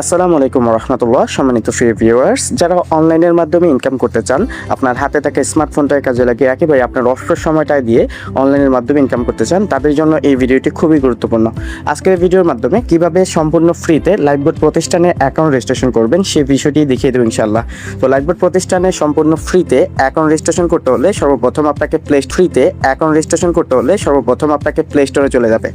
আসসালামু আলাইকুম রহমতুল্লাহ। সম্মানিত ফ্রি ভিউয়ার্স, যারা অনলাইনের মাধ্যমে ইনকাম করতে চান, আপনার হাতে থাকা স্মার্টফোনটাকে কাজে লাগিয়ে একেবারে আপনার অবসর সময়টায় দিয়ে অনলাইনের মাধ্যমে ইনকাম করতে চান, তাদের জন্য এই ভিডিওটি খুবই গুরুত্বপূর্ণ। আজকের ভিডিওর মাধ্যমে কিভাবে সম্পূর্ণ ফ্রিতে লাইফবোট প্রতিষ্ঠানে অ্যাকাউন্ট রেজিস্ট্রেশন করবেন সেই বিষয়টি দেখিয়ে দেবো ইনশাআল্লাহ। তো লাইফবোট প্রতিষ্ঠানে সম্পূর্ণ ফ্রিতে অ্যাকাউন্ট রেজিস্ট্রেশন করতে হলে সর্বপ্রথম আপনাকে প্লে স্টোরে চলে যাবে।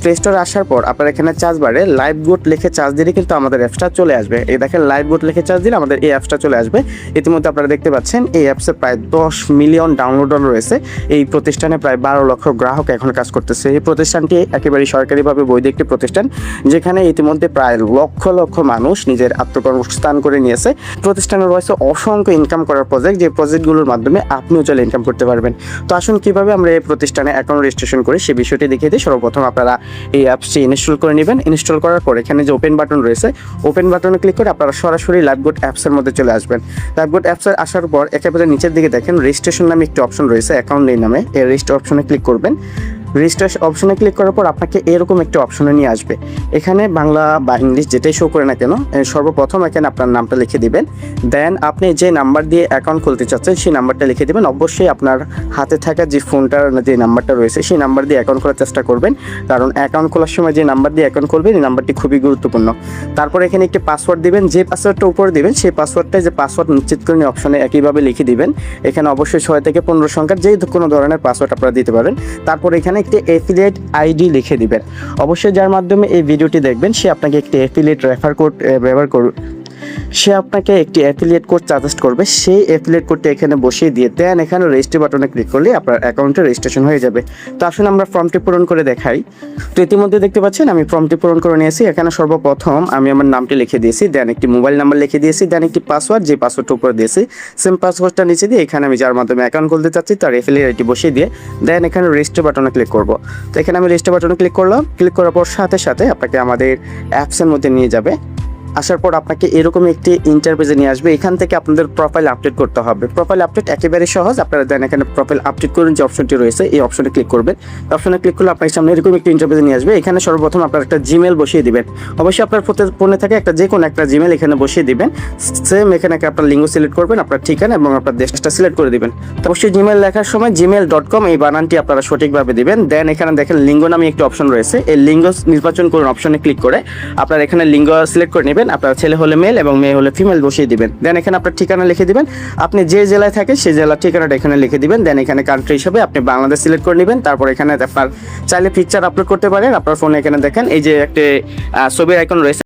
প্লে স্টোরে আসার পর আপনার এখানে চার্জ বারে লাইফবোট লিখে চার্জ দিলে কিন্তু আমাদের অ্যাপসটা চলে আসবে। এই দেখেন, লাইফবোট লিখে চার্জ দিলে আমাদের এই অ্যাপসটা চলে আসবে। ইতিমধ্যে আপনারা দেখতে পাচ্ছেন এই অ্যাপসে প্রায় 10 মিলিয়ন ডাউনলোড রয়েছে। এই প্রতিষ্ঠানে প্রায় 12 লক্ষ গ্রাহক এখন কাজ করতেছে। এই প্রতিষ্ঠানটি একেবারে সরকারিভাবে বৈধ একটি প্রতিষ্ঠান, যেখানে ইতিমধ্যে প্রায় লক্ষ লক্ষ মানুষ নিজের আত্মকর্মস্থান করে নিয়েছে। প্রতিষ্ঠানের রয়েছে অসংখ্য ইনকাম করার প্রজেক্ট, যে প্রজেক্টগুলোর মাধ্যমে আপনিও চলে ইনকাম করতে পারবেন। তো আসুন কিভাবে আমরা এই প্রতিষ্ঠানে অ্যাকাউন্ট রেজিস্ট্রেশন করি সেই বিষয়টি দেখিয়ে দিই। সর্বপ্রথম আপনারা এই অ্যাপসটি ইনস্টল করে নেবেন। ইনস্টল করার পর এখানে যে ওপেন বাটন রয়েছে, ওপেন বাটনে ক্লিক করে আপনারা সরাসরি লাইফবোট অ্যাপসের মধ্যে চলে আসবেন। লাইফবোট অ্যাপসে আসার পর একেবারে নিচের দিকে দেখেন রেজিস্ট্রেশন নামে একটি অপশন রয়েছে, অ্যাকাউন্ট নেই নামে। এই রেজিস্টার অপশনে ক্লিক করবেন। রেজিস্ট্রেশন অপশনে ক্লিক করার পর আপনাকে এরকম একটি অপশনে নিয়ে আসবে। এখানে বাংলা বা ইংলিশ যেটাই শো করে না কেন, সর্বপ্রথম এখানে আপনার নামটা লিখে দিবেন। দেন আপনি যে নাম্বার দিয়ে অ্যাকাউন্ট খুলতে চাচ্ছেন সেই নাম্বারটা লিখে দেবেন। অবশ্যই আপনার হাতে থাকা যে ফোনটার যে নাম্বারটা রয়েছে সেই নাম্বার দিয়ে অ্যাকাউন্ট খোলার চেষ্টা করবেন, কারণ অ্যাকাউন্ট খোলার সময় যে নাম্বার দিয়ে অ্যাকাউন্ট খুলবেন এই নাম্বারটি খুবই গুরুত্বপূর্ণ। তারপর এখানে একটি পাসওয়ার্ড দিবেন। যে পাসওয়ার্ডটা উপরে দিবেন সেই পাসওয়ার্ডটাই যে পাসওয়ার্ড নিশ্চিত করে অপশনে একইভাবে লিখে দিবেন। এখানে অবশ্যই 6 থেকে 15 সংখ্যার যে কোনো ধরনের পাসওয়ার্ড আপনারা দিতে পারেন। তারপর এখানে একটি এফিলিয়েট আইডি লিখে দিবেন। অবশ্যই যার মাধ্যমে এই ভিডিওটি দেখবেন সে আপনাকে একটি এফিলিয়েট রেফার কোড ব্যবহার করবে, সে আপনাকে একটি অ্যাফিলিয়েট কোড সাজেস্ট করবে। সেই অ্যাফিলিয়েট কোডটা এখানে বসিয়ে দিয়ে দেন এখানে রেজিস্ট্রি বাটনে ক্লিক করলে আপনার অ্যাকাউন্টে রেজিস্ট্রেশন হয়ে যাবে। তো আসুন আমরা ফর্মটি পূরণ করে দেখাই। তো ইতিমধ্যে দেখতে পাচ্ছেন আমি ফর্মটি পূরণ করে নিয়েছি। এখানে সর্বপ্রথম আমি আমার নামটি লিখে দিয়েছি, দেন একটি মোবাইল নাম্বার লিখে দিয়েছি, দেন একটি পাসওয়ার্ড, যে পাসওয়ার্ডটা উপরে দিয়েছি সেম পাসওয়ার্ডটা নিচে দিয়ে এখানে আমি যার মাধ্যমে অ্যাকাউন্ট খুলতে চাচ্ছি তার অ্যাফিলিয়েট আইডি বসিয়ে দিয়ে দেন এখানে রেজিস্ট্রি বাটনে ক্লিক করব। তো এখানে আমি রেজিস্ট্রি বাটনে ক্লিক করলাম। ক্লিক করার পর সাথে সাথে আপনাকে আমাদের অ্যাপসের মধ্যে নিয়ে যাবে। আসার পর আপনাকে এরকম একটি ইন্টারফেসে নিয়ে আসবে। এখান থেকে আপনাদের প্রোফাইল আপডেট করতে হবে। প্রোফাইল আপডেট একেবারে সহজ। আপনারা দেন এখানে প্রোফাইল আপডেট করুন যে অপশনটি রয়েছে এই অপশনে ক্লিক করবেন। অপশনে ক্লিক করলে আপনার সামনে এরকম একটি ইন্টারফেসে নিয়ে আসবে। এখানে সর্বপ্রথম আপনার একটা জিমেল বসিয়ে দিবেন। অবশ্যই আপনার ফোনে থাকে যে কোনো একটা জিমেল এখানে বসিয়ে দিবেন। সেম এখানে আপনার লিঙ্গ সিলেক্ট করবেন, আপনার ঠিকানা এবং আপনার দেশটা সিলেক্ট করে দিবেন। অবশ্যই জিমেল লেখার সময় gmail.com এই বানানটি আপনারা সঠিকভাবে দিবেন। দেন এখানে দেখেন লিঙ্গ নামে একটি অপশন রয়েছে, এই লিঙ্গ নির্বাচন করুন। অপশনে ক্লিক করে আপনারা এখানে লিঙ্গ সিলেক্ট করে নেবেন। আপনার ছেলে হলে মেল এবং মেয়ে হলে ফিমেল বসিয়ে দিবেন। দেন এখানে আপনার ঠিকানা লিখে দিবেন। আপনি যে জেলায় থাকেন সেই জেলার ঠিকানাটা এখানে লিখে দিবেন। দেন এখানে কান্ট্রি হিসেবে আপনি বাংলাদেশ সিলেক্ট করে নেবেন। তারপর এখানে আপনার চাইলে পিকচার আপলোড করতে পারেন। আপনার ফোনে এখানে দেখেন এই যে একটা ছবির আইকন রয়েছে।